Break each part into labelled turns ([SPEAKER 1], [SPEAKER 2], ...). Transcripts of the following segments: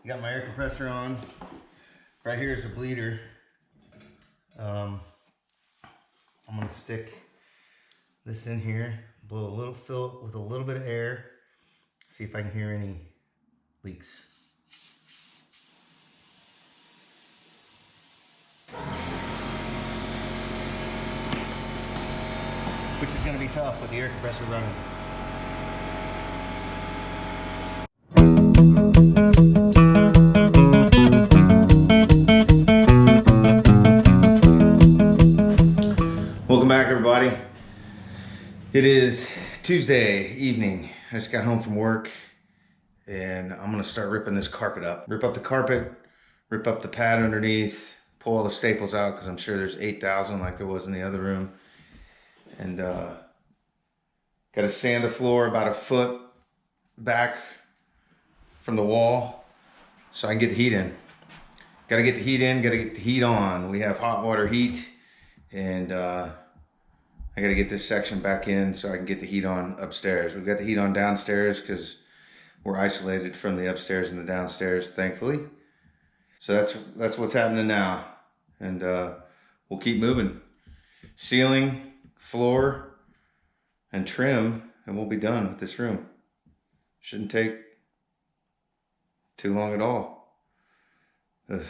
[SPEAKER 1] Got my air compressor on. Right here is a bleeder. I'm gonna stick this in here, blow a little, fill it with a little bit of air, see if I can hear any leaks. Which is gonna be tough with the air compressor running. Welcome back, everybody. It is Tuesday evening. I just got home from work and I'm gonna start ripping this carpet up. Rip up the carpet, rip up the pad underneath, pull all the staples out because I'm sure there's 8,000 like there was in the other room. And gotta sand the floor about a foot back from the wall so I can get the heat in. Gotta get the heat in, gotta get the heat on. We have hot water heat, and I gotta get this section back in so I can get the heat on upstairs. We've got the heat on downstairs because we're isolated from the upstairs and the downstairs, thankfully. So that's what's happening now. And we'll keep moving. Ceiling, floor, and trim, and we'll be done with this room. Shouldn't take too long at all. Ugh.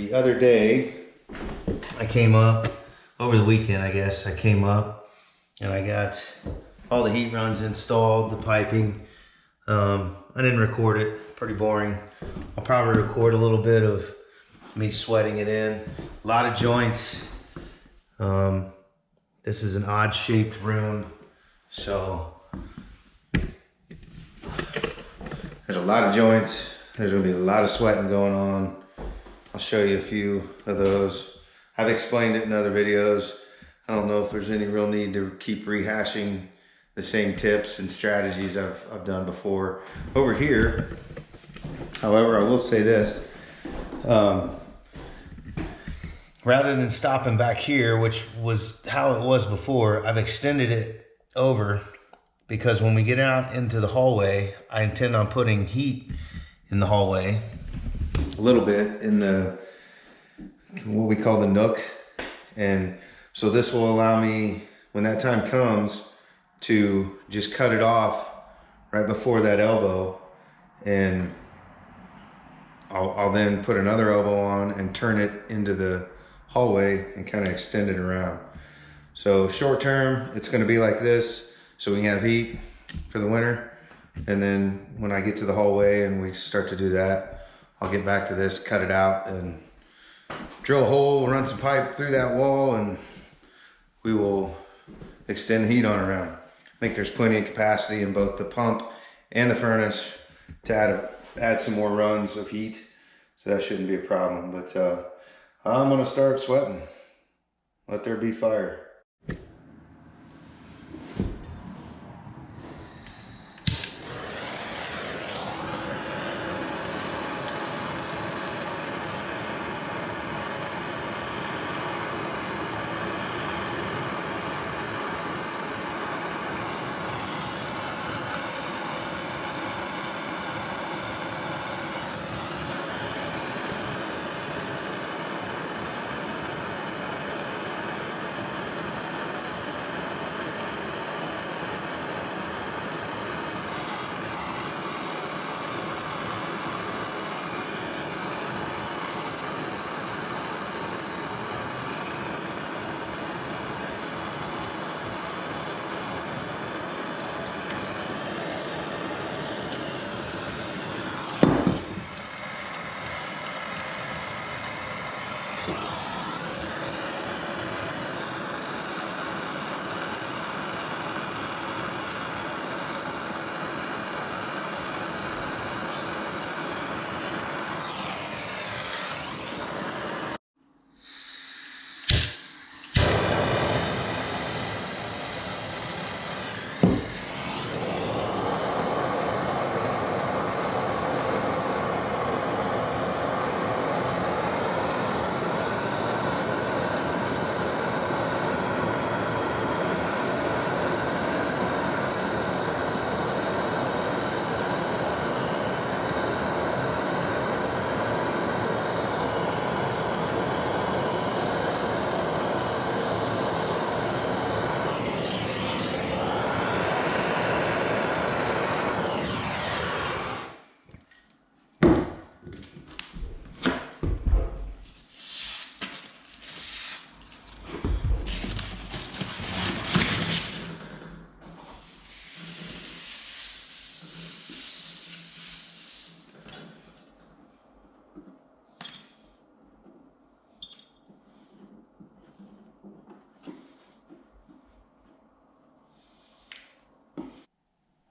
[SPEAKER 1] the other day, I came up, over the weekend I guess, I came up and I got all the heat runs installed, the piping. I didn't record it, pretty boring. I'll probably record a little bit of me sweating it in. A lot of joints. This is an odd shaped room, so there's a lot of joints. There's gonna be a lot of sweating going on. I'll show you a few of those. I've explained it in other videos. I don't know if there's any real need to keep rehashing the same tips and strategies I've done before. Over here, however, I will say this. Rather than stopping back here, which was how it was before, I've extended it over because when we get out into the hallway, I intend on putting heat in the hallway, a little bit in the, what we call the nook. And so this will allow me, when that time comes, to just cut it off right before that elbow, and I'll then put another elbow on and turn it into the hallway and kind of extend it around. So short term, it's going to be like this, so we can have heat for the winter. And then when I get to the hallway and we start to do that, I'll get back to this, cut it out, and drill a hole, run some pipe through that wall, and we will extend the heat on around. I think there's plenty of capacity in both the pump and the furnace to add some more runs of heat, so that shouldn't be a problem. But I'm gonna start sweating. Let there be fire.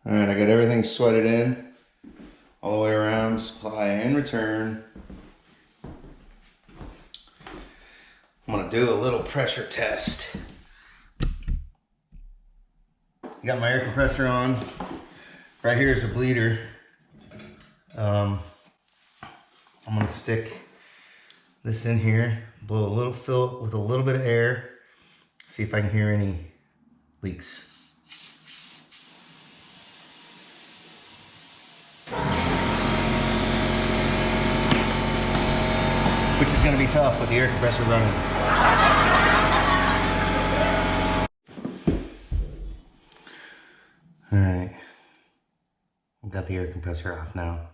[SPEAKER 1] All right, I got everything sweated in all the way around, supply and return. I'm gonna do a little pressure test. Got my air compressor on. Right here is a bleeder. I'm gonna stick this in here, blow a little, fill it with a little bit of air, see if I can hear any leaks. Which is gonna be tough with the air compressor running. All right, I've got the air compressor off now.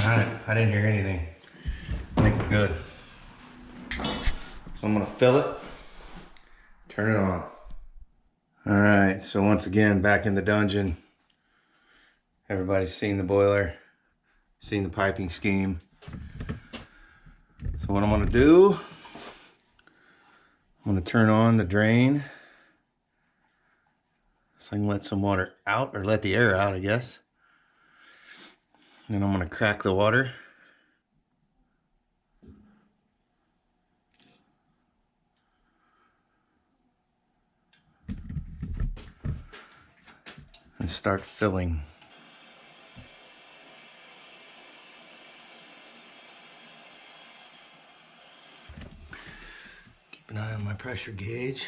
[SPEAKER 1] right, I didn't hear anything. I think we're good. So I'm gonna fill it, turn it on. All right, so once again, back in the dungeon. Everybody's seen the boiler, seen the piping scheme. So what I'm gonna do, I'm gonna turn on the drain so I can let some water out, or let the air out, I guess. And then I'm gonna crack the water. And start filling. Keep an eye on my pressure gauge.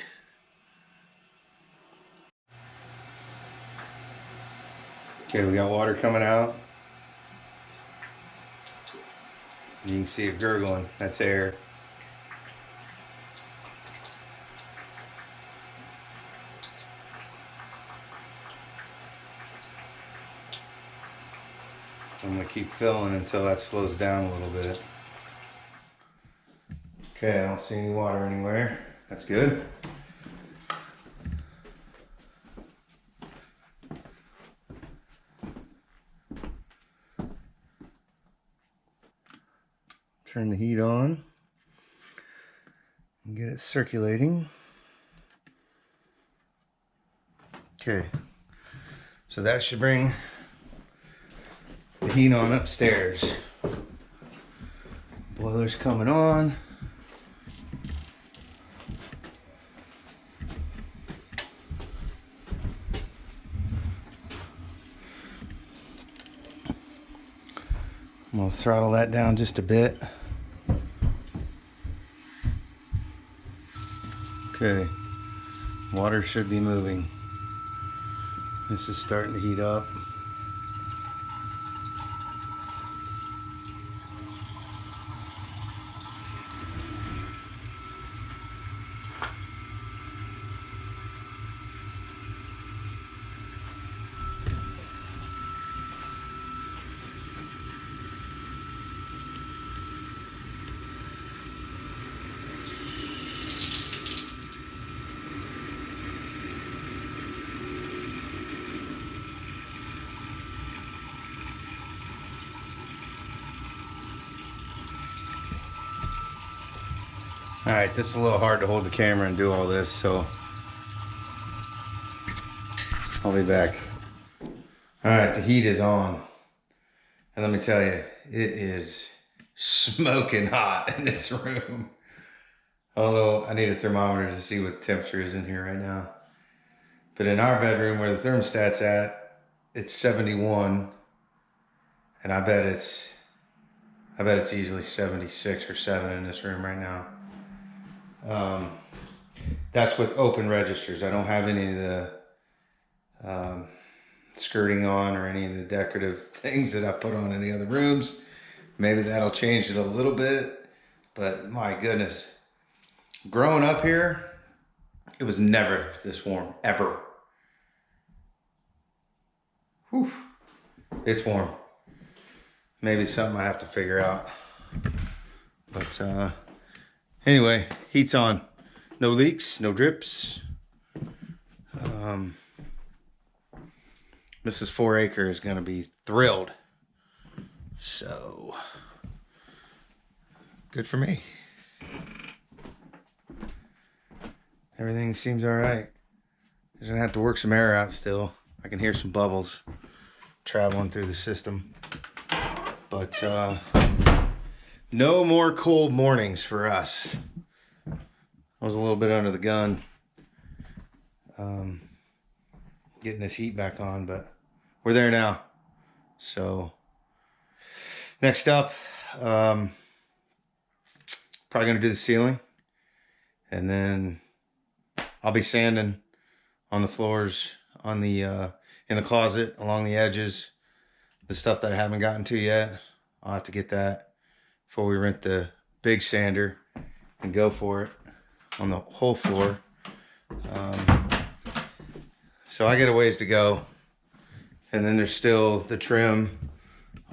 [SPEAKER 1] Okay, we got water coming out. You can see it gurgling, that's air. So I'm gonna keep filling until that slows down a little bit. Okay, I don't see any water anywhere. That's good. Turn the heat on and get it circulating. Okay, so that should bring the heat on upstairs. Boiler's coming on. I'm gonna throttle that down just a bit. Okay, water should be moving. This is starting to heat up. All right, this is a little hard to hold the camera and do all this, so I'll be back. All right, the heat is on. And let me tell you, it is smoking hot in this room. Although I need a thermometer to see what the temperature is in here right now. But in our bedroom where the thermostat's at, it's 71. And I bet it's easily 76 or 7 in this room right now. That's with open registers. I don't have any of the skirting on or any of the decorative things that I put on in the other rooms. Maybe that'll change it a little bit, but my goodness. Growing up here, it was never this warm, ever. Whew. It's warm. Maybe something I have to figure out. But anyway, heat's on. No leaks, no drips. Mrs. 4 Acre is gonna be thrilled. So, good for me. Everything seems all right. Just gonna have to work some air out still. I can hear some bubbles traveling through the system. But no more cold mornings for us. I was a little bit under the gun getting this heat back on, but we're there now. So next up, probably gonna do the ceiling, and then I'll be sanding on the floors, on the in the closet, along the edges, the stuff that I haven't gotten to yet. I'll have to get that before we rent the big sander and go for it on the whole floor. So I got a ways to go, and then there's still the trim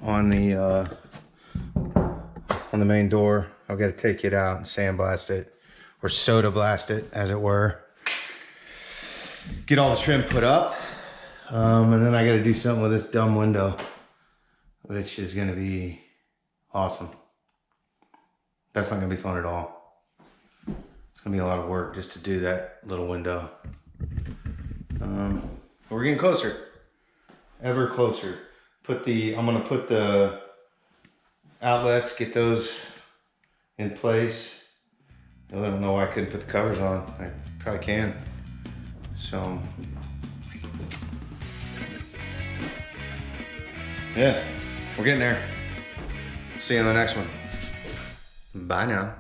[SPEAKER 1] on the on the main door. I've got to take it out and sandblast it, or soda blast it, as it were. Get all the trim put up. And then I got to do something with this dumb window, which is going to be awesome. That's not going to be fun at all. It's going to be a lot of work just to do that little window. But we're getting closer, ever closer. I'm going to put the outlets, get those in place. I don't know why I couldn't put the covers on. I probably can. So, yeah, we're getting there. See you in the next one. Bye now.